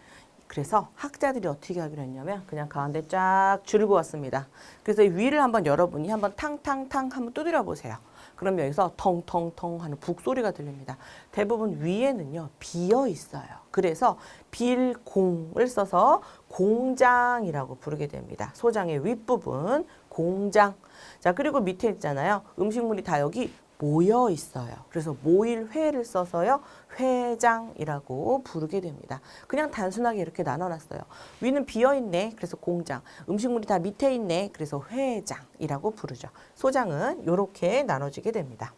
그래서 학자들이 어떻게 하기로 했냐면 그냥 가운데 쫙 줄을 그었습니다. 그래서 위를 한번 여러분이 한번 탕탕탕 한번 두드려 보세요. 그럼 여기서 텅텅텅 하는 북소리가 들립니다. 대부분 위에는요, 비어 있어요. 그래서 빌공을 써서 공장이라고 부르게 됩니다. 소장의 윗부분, 공장. 자, 그리고 밑에 있잖아요. 음식물이 다 여기 모여 있어요. 그래서 모일회를 써서요, 회장이라고 부르게 됩니다. 그냥 단순하게 이렇게 나눠놨어요. 위는 비어있네. 그래서 공장. 음식물이 다 밑에 있네. 그래서 회장이라고 부르죠. 소장은 이렇게 나눠지게 됩니다.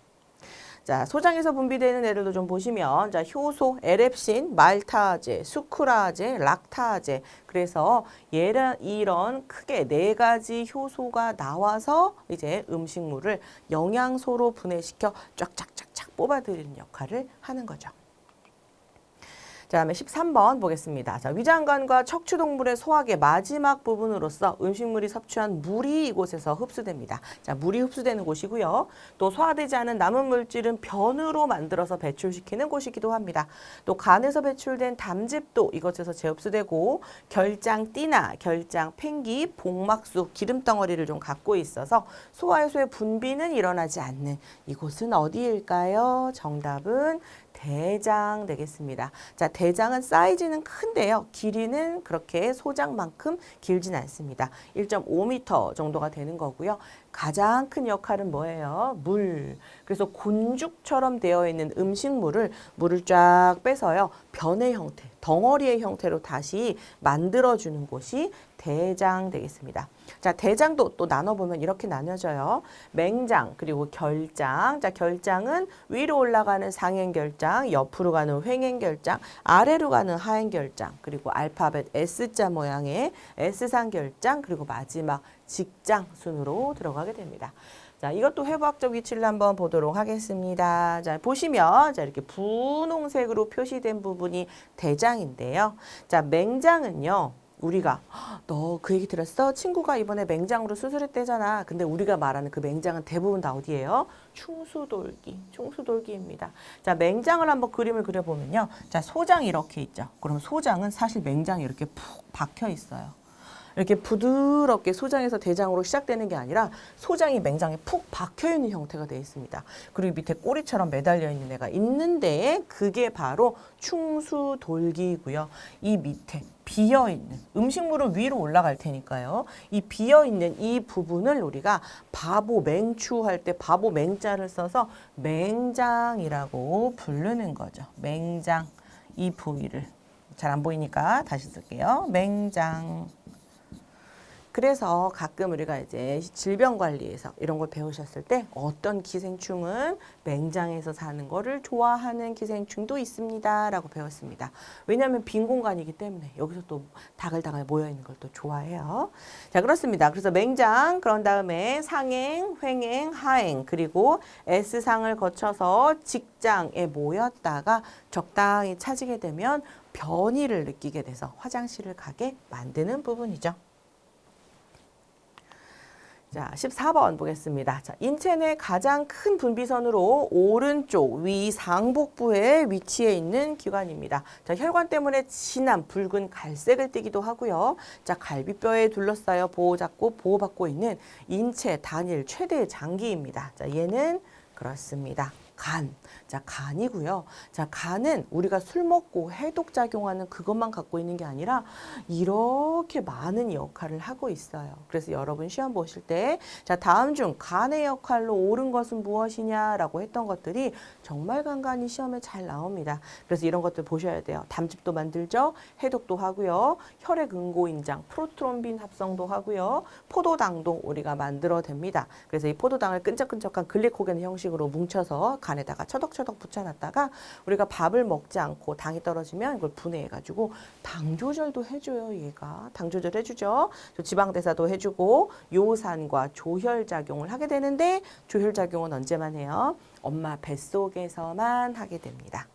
자, 소장에서 분비되는 애들도 좀 보시면, 자, 효소, 에렙신, 말타제, 수크라제, 락타제. 그래서 이런 크게 네 가지 효소가 나와서 이제 음식물을 영양소로 분해시켜 쫙쫙쫙쫙 뽑아들이는 역할을 하는 거죠. 자, 다음에 13번 보겠습니다. 자, 위장관과 척추동물의 소화의 마지막 부분으로서 음식물이 섭취한 물이 이곳에서 흡수됩니다. 자, 물이 흡수되는 곳이고요. 또 소화되지 않은 남은 물질은 변으로 만들어서 배출시키는 곳이기도 합니다. 또 간에서 배출된 담즙도 이곳에서 재흡수되고 결장띠나 결장 팽기, 복막수, 기름덩어리를 좀 갖고 있어서 소화효소의 분비는 일어나지 않는 이곳은 어디일까요? 정답은 대장 되겠습니다. 자, 대장은 사이즈는 큰데요. 길이는 그렇게 소장만큼 길진 않습니다. 1.5m 정도가 되는 거고요. 가장 큰 역할은 뭐예요? 물. 그래서 곤죽처럼 되어 있는 음식물을 물을 쫙 빼서요. 변의 형태, 덩어리의 형태로 다시 만들어주는 곳이 대장 되겠습니다. 자, 대장도 또 나눠보면 이렇게 나눠져요. 맹장 그리고 결장. 자, 결장은 위로 올라가는 상행결장, 옆으로 가는 횡행결장, 아래로 가는 하행결장, 그리고 알파벳 S자 모양의 S상결장, 그리고 마지막 직장 순으로 들어가게 됩니다. 자, 이것도 해부학적 위치를 한번 보도록 하겠습니다. 자, 보시면 자, 이렇게 분홍색으로 표시된 부분이 대장인데요. 자, 맹장은요. 우리가 너 그 얘기 들었어? 친구가 이번에 맹장으로 수술했대잖아. 근데 우리가 말하는 그 맹장은 대부분 다 어디예요? 충수돌기입니다. 자, 맹장을 한번 그림을 그려보면요. 자, 소장이 이렇게 있죠. 그럼 소장은 사실 맹장이 이렇게 푹 박혀 있어요. 이렇게 부드럽게 소장에서 대장으로 시작되는 게 아니라 소장이 맹장에 푹 박혀있는 형태가 되어 있습니다. 그리고 밑에 꼬리처럼 매달려 있는 애가 있는데 그게 바로 충수돌기이고요. 이 밑에 비어있는 음식물은 위로 올라갈 테니까요. 이 비어있는 이 부분을 우리가 바보 맹추할 때 바보 맹자를 써서 맹장이라고 부르는 거죠. 맹장, 이 부위를. 잘 안 보이니까 다시 쓸게요. 맹장. 그래서 가끔 우리가 이제 질병관리에서 이런 걸 배우셨을 때 어떤 기생충은 맹장에서 사는 거를 좋아하는 기생충도 있습니다 라고 배웠습니다. 왜냐하면 빈 공간이기 때문에 여기서 또 다글다글 모여있는 걸 또 좋아해요. 자, 그렇습니다. 그래서 맹장, 그런 다음에 상행, 횡행, 하행, 그리고 S상을 거쳐서 직장에 모였다가 적당히 차지게 되면 변이를 느끼게 돼서 화장실을 가게 만드는 부분이죠. 자, 14번 보겠습니다. 자, 인체 내 가장 큰 분비선으로 오른쪽 위 상복부에 위치해 있는 기관입니다. 자, 혈관 때문에 진한 붉은 갈색을 띠기도 하고요. 자, 갈비뼈에 둘러싸여 보호받고 있는 인체 단일 최대의 장기입니다. 자, 얘는 그렇습니다. 간. 자, 간이고요. 자, 간은 우리가 술 먹고 해독작용하는 그것만 갖고 있는 게 아니라 이렇게 많은 역할을 하고 있어요. 그래서 여러분 시험 보실 때 자, 다음 중 간의 역할로 옳은 것은 무엇이냐라고 했던 것들이 정말 간간히 시험에 잘 나옵니다. 그래서 이런 것들 보셔야 돼요. 담즙도 만들죠. 해독도 하고요. 혈액 응고인장, 프로트롬빈 합성도 하고요. 포도당도 우리가 만들어냅니다. 그래서 이 포도당을 끈적끈적한 글리코겐 형식으로 뭉쳐서 간에다가 처덕처덕 붙여놨다가 우리가 밥을 먹지 않고 당이 떨어지면 이걸 분해해가지고 당 조절도 해줘요. 얘가 당 조절 해주죠. 지방대사도 해주고 요산과 조혈작용을 하게 되는데 조혈작용은 언제만 해요? 엄마 뱃속에서만 하게 됩니다.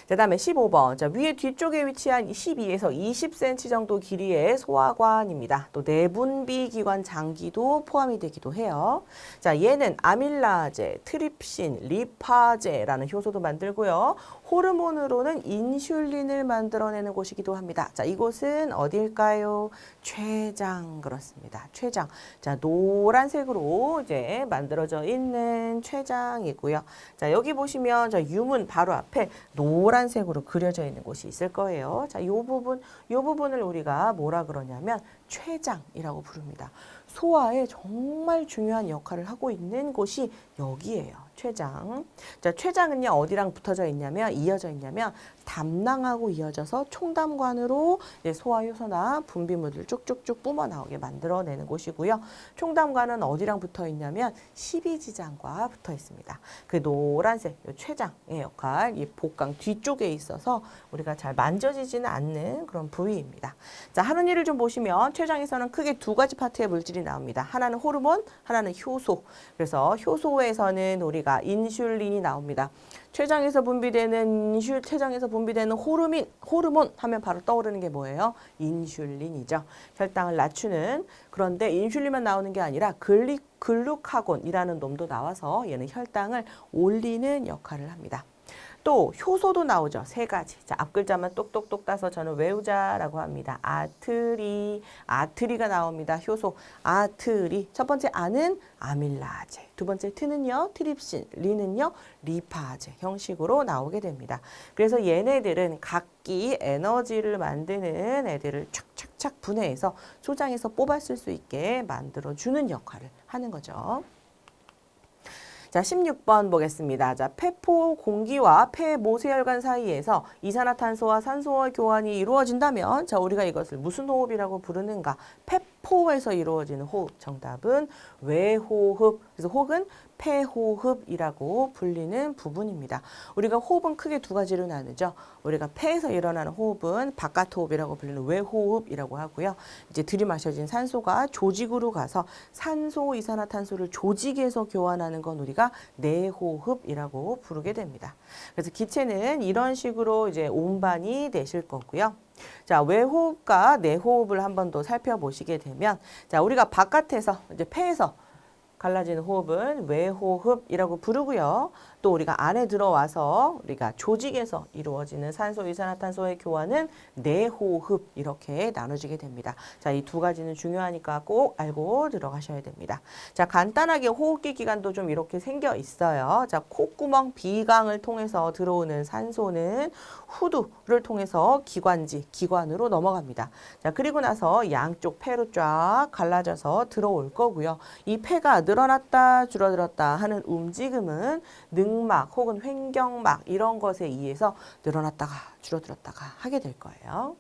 자, 다음에 15번. 자, 위에 뒤쪽에 위치한 12에서 20cm 정도 길이의 소화관입니다. 또 내분비 기관 장기도 포함이 되기도 해요. 자, 얘는 아밀라제, 트립신, 리파제라는 효소도 만들고요. 호르몬으로는 인슐린을 만들어내는 곳이기도 합니다. 자, 이곳은 어딜까요? 췌장. 그렇습니다. 췌장. 자, 노란색으로 이제 만들어져 있는 췌장이고요. 자, 여기 보시면 자, 유문 바로 앞에 노란색으로 그려져 있는 곳이 있을 거예요. 자, 요 부분을 우리가 뭐라 그러냐면 췌장이라고 부릅니다. 소화에 정말 중요한 역할을 하고 있는 곳이 여기예요. 췌장. 자, 췌장은요, 어디랑 붙어져 있냐면, 이어져 있냐면, 담낭하고 이어져서 총담관으로 소화효소나 분비물을 쭉쭉쭉 뿜어나오게 만들어내는 곳이고요. 총담관은 어디랑 붙어 있냐면, 십이지장과 붙어 있습니다. 그 노란색, 요 췌장의 역할, 이 복강 뒤쪽에 있어서 우리가 잘 만져지지는 않는 그런 부위입니다. 자, 하는 일을 좀 보시면, 췌장에서는 크게 두 가지 파트의 물질이 나옵니다. 하나는 호르몬, 하나는 효소. 그래서 효소에서는 우리가 인슐린이 나옵니다. 췌장에서 분비되는 호르몬 하면 바로 떠오르는 게 뭐예요? 인슐린이죠. 혈당을 낮추는. 그런데 인슐린만 나오는 게 아니라 글루카곤이라는 놈도 나와서 얘는 혈당을 올리는 역할을 합니다. 또 효소도 나오죠. 세 가지. 자, 앞글자만 똑똑똑 따서 저는 외우자라고 합니다. 아트리, 아트리가 나옵니다. 효소, 아트리. 첫 번째 아는 아밀라제. 두 번째 트는요, 트립신, 리는요, 리파제 형식으로 나오게 됩니다. 그래서 얘네들은 각기 에너지를 만드는 애들을 착착착 분해해서 소장에서 뽑았을 수 있게 만들어주는 역할을 하는 거죠. 자, 16번 보겠습니다. 자, 폐포 공기와 폐 모세혈관 사이에서 이산화탄소와 산소의 교환이 이루어진다면, 자, 우리가 이것을 무슨 호흡이라고 부르는가? 폐포에서 이루어지는 호흡. 정답은 외호흡. 그래서 혹은 폐호흡이라고 불리는 부분입니다. 우리가 호흡은 크게 두 가지로 나누죠. 우리가 폐에서 일어나는 호흡은 바깥 호흡이라고 불리는 외호흡이라고 하고요. 이제 들이마셔진 산소가 조직으로 가서 산소, 이산화탄소를 조직에서 교환하는 건 우리가 내호흡이라고 부르게 됩니다. 그래서 기체는 이런 식으로 이제 운반이 되실 거고요. 자, 외호흡과 내호흡을 한번 더 살펴보시게 되면, 자, 우리가 바깥에서 이제 폐에서 갈라지는 호흡은 외호흡이라고 부르고요. 또 우리가 안에 들어와서 우리가 조직에서 이루어지는 산소, 이산화탄소의 교환은 내호흡 이렇게 나눠지게 됩니다. 자, 이 두 가지는 중요하니까 꼭 알고 들어가셔야 됩니다. 자, 간단하게 호흡기 기관도 좀 이렇게 생겨 있어요. 자, 콧구멍 비강을 통해서 들어오는 산소는 후두를 통해서 기관지, 기관으로 넘어갑니다. 자, 그리고 나서 양쪽 폐로 쫙 갈라져서 들어올 거고요. 이 폐가 늘어났다 줄어들었다 하는 움직임은 늑막 혹은 횡경막 이런 것에 의해서 늘어났다가 줄어들었다가 하게 될 거예요.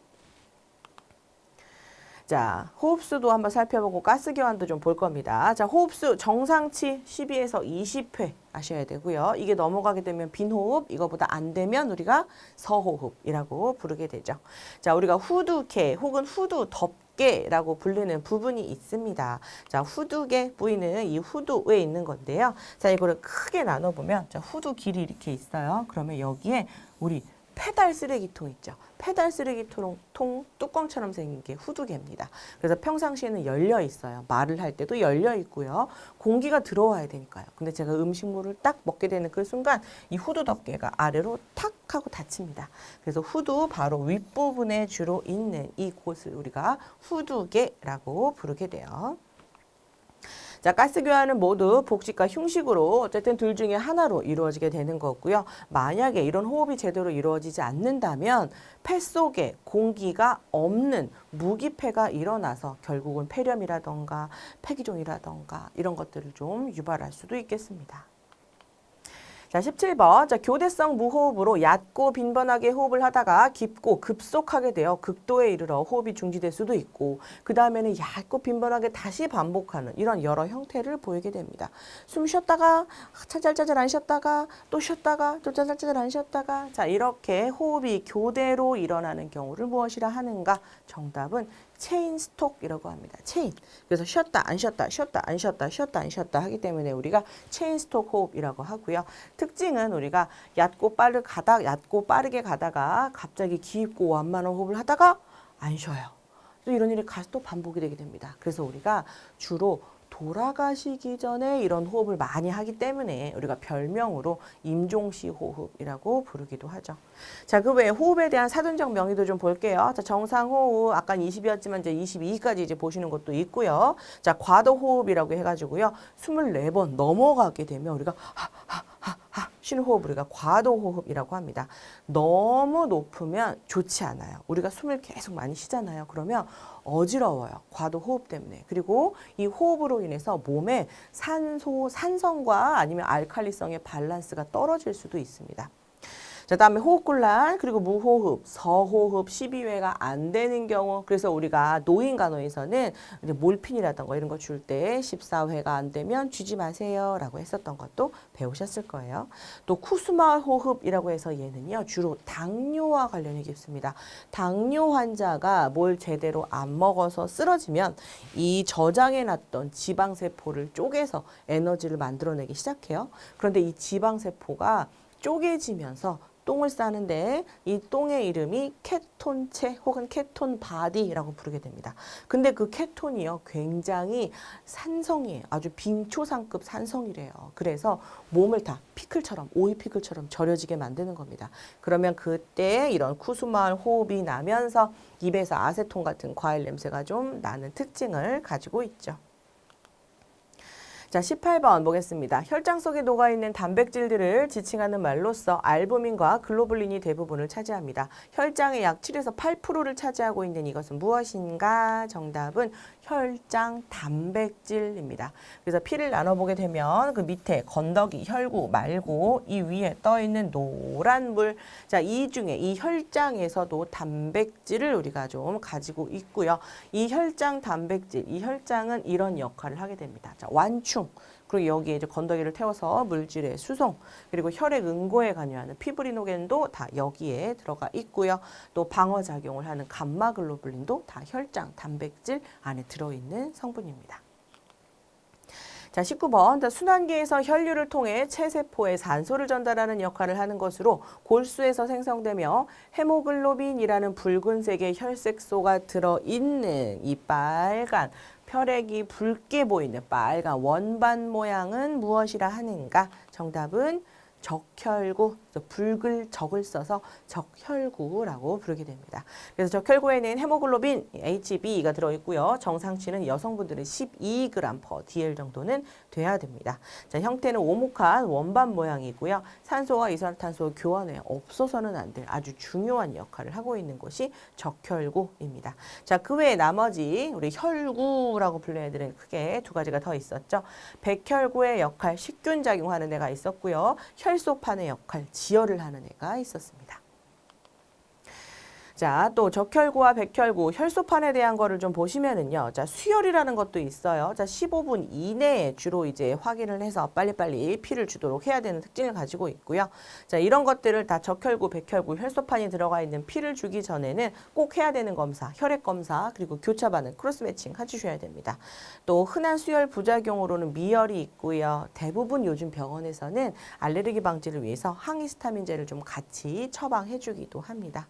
자, 호흡수도 한번 살펴보고 가스 교환도 좀 볼 겁니다. 자, 호흡수 정상치 12에서 20회 하셔야 되고요. 이게 넘어가게 되면 빈호흡, 이거보다 안 되면 우리가 서호흡이라고 부르게 되죠. 자, 우리가 후두계 혹은 후두 덮개라고 불리는 부분이 있습니다. 자, 후두계 부위는 이 후두에 있는 건데요. 자, 이거를 크게 나눠보면, 자, 후두 길이 이렇게 있어요. 그러면 여기에 우리 페달 쓰레기통 있죠. 페달 쓰레기통 뚜껑처럼 생긴 게 후두개입니다. 그래서 평상시에는 열려 있어요. 말을 할 때도 열려 있고요. 공기가 들어와야 되니까요. 근데 제가 음식물을 딱 먹게 되는 그 순간 이 후두 덮개가 아래로 탁 하고 닫힙니다. 그래서 후두 바로 윗부분에 주로 있는 이곳을 우리가 후두개라고 부르게 돼요. 자, 가스 교환은 모두 복식과 흉식으로 어쨌든 둘 중에 하나로 이루어지게 되는 거고요. 만약에 이런 호흡이 제대로 이루어지지 않는다면 폐 속에 공기가 없는 무기폐가 일어나서 결국은 폐렴이라던가 폐기종이라던가 이런 것들을 좀 유발할 수도 있겠습니다. 자, 17번. 자, 교대성 무호흡으로 얕고 빈번하게 호흡을 하다가 깊고 급속하게 되어 극도에 이르러 호흡이 중지될 수도 있고, 그 다음에는 얕고 빈번하게 다시 반복하는 이런 여러 형태를 보이게 됩니다. 숨 쉬었다가 짜잘짜잘 안 쉬었다가 또 쉬었다가 또 짜잘짜잘 안 쉬었다가, 자, 이렇게 호흡이 교대로 일어나는 경우를 무엇이라 하는가? 정답은 체인 스톡이라고 합니다. 체인. 그래서 쉬었다 안 쉬었다 쉬었다 안 쉬었다 쉬었다 안 쉬었다 하기 때문에 우리가 체인 스톡 호흡이라고 하고요. 특징은 우리가 얕고 빠르게 가다가 갑자기 깊고 완만한 호흡을 하다가 안 쉬어요. 또 이런 일이 또 반복이 되게 됩니다. 그래서 우리가 주로 돌아가시기 전에 이런 호흡을 많이 하기 때문에 우리가 별명으로 임종시 호흡이라고 부르기도 하죠. 자, 그 외에 호흡에 대한 사전적 명의도 좀 볼게요. 자, 정상 호흡 아까 20이었지만 이제 22까지 이제 보시는 것도 있고요. 자, 과도 호흡이라고 해가지고요. 24번 넘어가게 되면 우리가 하하하하 쉬는 호흡 우리가 과도 호흡이라고 합니다. 너무 높으면 좋지 않아요. 우리가 숨을 계속 많이 쉬잖아요. 그러면 어지러워요. 과도 호흡 때문에. 그리고 이 호흡으로 인해서 몸에 산성과 아니면 알칼리성의 밸런스가 떨어질 수도 있습니다. 자, 다음에 호흡곤란, 그리고 무호흡, 서호흡 12회가 안 되는 경우, 그래서 우리가 노인간호에서는 이제 몰핀이라던가 이런 거 줄 때 14회가 안 되면 쥐지 마세요 라고 했었던 것도 배우셨을 거예요. 또 쿠스마 호흡이라고 해서 얘는요, 주로 당뇨와 관련이 깊습니다. 당뇨 환자가 뭘 제대로 안 먹어서 쓰러지면 이 저장해놨던 지방세포를 쪼개서 에너지를 만들어내기 시작해요. 그런데 이 지방세포가 쪼개지면서 똥을 싸는데 이 똥의 이름이 케톤체 혹은 케톤 바디라고 부르게 됩니다. 근데 그 케톤이요, 굉장히 산성이에요. 아주 빙초산급 산성이래요. 그래서 몸을 다 피클처럼, 오이 피클처럼 절여지게 만드는 겁니다. 그러면 그때 이런 쿠수마을 호흡이 나면서 입에서 아세톤 같은 과일 냄새가 좀 나는 특징을 가지고 있죠. 자, 18번 보겠습니다. 혈장 속에 녹아있는 단백질들을 지칭하는 말로써 알부민과 글로불린이 대부분을 차지합니다. 혈장의 약 7에서 8%를 차지하고 있는 이것은 무엇인가? 정답은 혈장 단백질입니다. 그래서 피를 나눠보게 되면 그 밑에 건더기, 혈구 말고 이 위에 떠있는 노란 물. 자, 이 중에 이 혈장에서도 단백질을 우리가 좀 가지고 있고요. 이 혈장 단백질, 이 혈장은 이런 역할을 하게 됩니다. 자, 완충. 그리고 여기에 이제 건더기를 태워서 물질의 수송, 그리고 혈액 응고에 관여하는 피브리노겐도 다 여기에 들어가 있고요. 또 방어 작용을 하는 감마글로불린도 다 혈장 단백질 안에 들어있는 성분입니다. 자, 19번. 순환기에서 혈류를 통해 체세포에 산소를 전달하는 역할을 하는 것으로 골수에서 생성되며 헤모글로빈이라는 붉은색의 혈색소가 들어있는 이 빨간 혈액이 붉게 보이는 빨간 원반 모양은 무엇이라 하는가? 정답은 적혈구, 붉을 적을 써서 적혈구라고 부르게 됩니다. 그래서 적혈구에는 헤모글로빈 Hb가 들어있고요. 정상치는 여성분들은 12g/dl 정도는 돼야 됩니다. 자, 형태는 오목한 원반 모양이고요. 산소와 이산화탄소 교환에 없어서는 안 될 아주 중요한 역할을 하고 있는 것이 적혈구입니다. 자, 그 외에 나머지 우리 혈구라고 불리는 애들은 크게 두 가지가 더 있었죠. 백혈구의 역할, 식균 작용하는 애가 있었고요. 혈소판의 역할, 지혈을 하는 애가 있었습니다. 자, 또 적혈구와 백혈구, 혈소판에 대한 거를 좀 보시면은요. 자, 수혈이라는 것도 있어요. 자, 15분 이내에 주로 이제 확인을 해서 빨리빨리 피를 주도록 해야 되는 특징을 가지고 있고요. 자, 이런 것들을 다 적혈구, 백혈구, 혈소판이 들어가 있는 피를 주기 전에는 꼭 해야 되는 검사, 혈액 검사, 그리고 교차 반응, 크로스 매칭 해주셔야 됩니다. 또 흔한 수혈 부작용으로는 미열이 있고요. 대부분 요즘 병원에서는 알레르기 방지를 위해서 항히스타민제를 좀 같이 처방해주기도 합니다.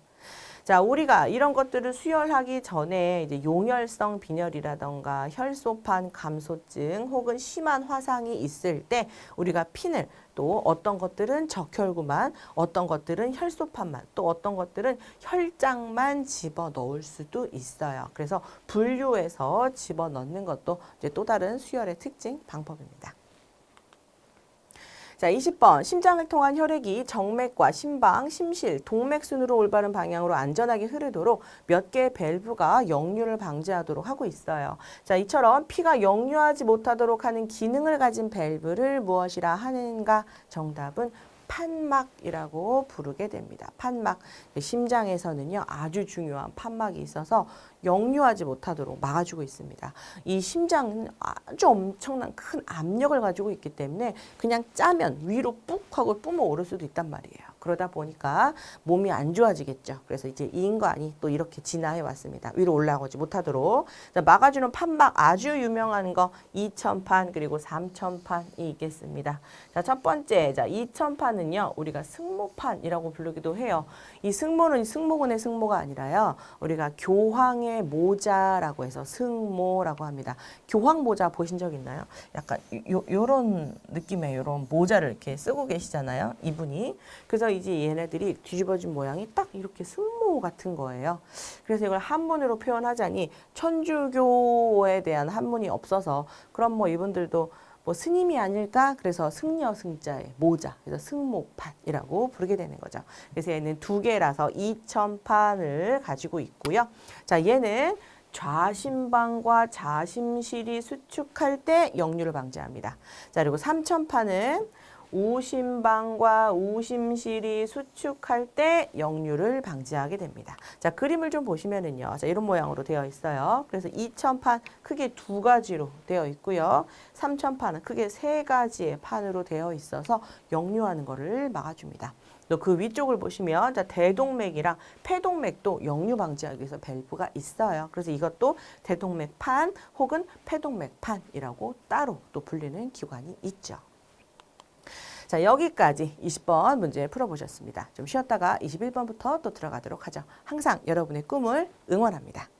자, 우리가 이런 것들을 수혈하기 전에 이제 용혈성 빈혈이라던가 혈소판 감소증 혹은 심한 화상이 있을 때 우리가 핀을 또 어떤 것들은 적혈구만, 어떤 것들은 혈소판만, 또 어떤 것들은 혈장만 집어 넣을 수도 있어요. 그래서 분류해서 집어 넣는 것도 이제 또 다른 수혈의 특징 방법입니다. 자, 20번. 심장을 통한 혈액이 정맥과 심방, 심실, 동맥순으로 올바른 방향으로 안전하게 흐르도록 몇 개의 밸브가 역류를 방지하도록 하고 있어요. 자, 이처럼 피가 역류하지 못하도록 하는 기능을 가진 밸브를 무엇이라 하는가? 정답은 판막이라고 부르게 됩니다. 판막. 심장에서는요, 아주 중요한 판막이 있어서 역류하지 못하도록 막아주고 있습니다. 이 심장은 아주 엄청난 큰 압력을 가지고 있기 때문에 그냥 짜면 위로 ปุ๊ 하고 뿜어 오를 수도 있단 말이에요. 그러다 보니까 몸이 안 좋아지겠죠. 그래서 이제 이 인간이 또 이렇게 진화해 왔습니다. 위로 올라가지 못하도록. 자, 막아주는 판막 아주 유명한 거 2000판 그리고 3000판이 있겠습니다. 자, 첫 번째, 자, 2000판은요, 우리가 승모판이라고 부르기도 해요. 이 승모는 승모근의 승모가 아니라요, 우리가 교황의 모자라고 해서 승모라고 합니다. 교황 모자 보신 적 있나요? 약간 요런 느낌의 요런 모자를 이렇게 쓰고 계시잖아요, 이분이. 그래서 이제 얘네들이 뒤집어진 모양이 딱 이렇게 승모 같은 거예요. 그래서 이걸 한문으로 표현하자니 천주교에 대한 한문이 없어서 그럼 뭐 이분들도 뭐 스님이 아닐까? 그래서 승려 승자의 모자, 그래서 승모판이라고 부르게 되는 거죠. 그래서 얘는 두 개라서 2000판을 가지고 있고요. 자, 얘는 좌심방과 좌심실이 수축할 때 역류를 방지합니다. 자, 그리고 3000판은 우심방과 우심실이 수축할 때 역류를 방지하게 됩니다. 자, 그림을 좀 보시면은요. 자, 이런 모양으로 되어 있어요. 그래서 2000판 크게 두 가지로 되어 있고요. 3000판은 크게 세 가지의 판으로 되어 있어서 역류하는 거를 막아줍니다. 또 그 위쪽을 보시면 자, 대동맥이랑 폐동맥도 역류 방지하기 위해서 밸브가 있어요. 그래서 이것도 대동맥판 혹은 폐동맥판이라고 따로 또 불리는 기관이 있죠. 자, 여기까지 20번 문제 풀어보셨습니다. 좀 쉬었다가 21번부터 또 들어가도록 하죠. 항상 여러분의 꿈을 응원합니다.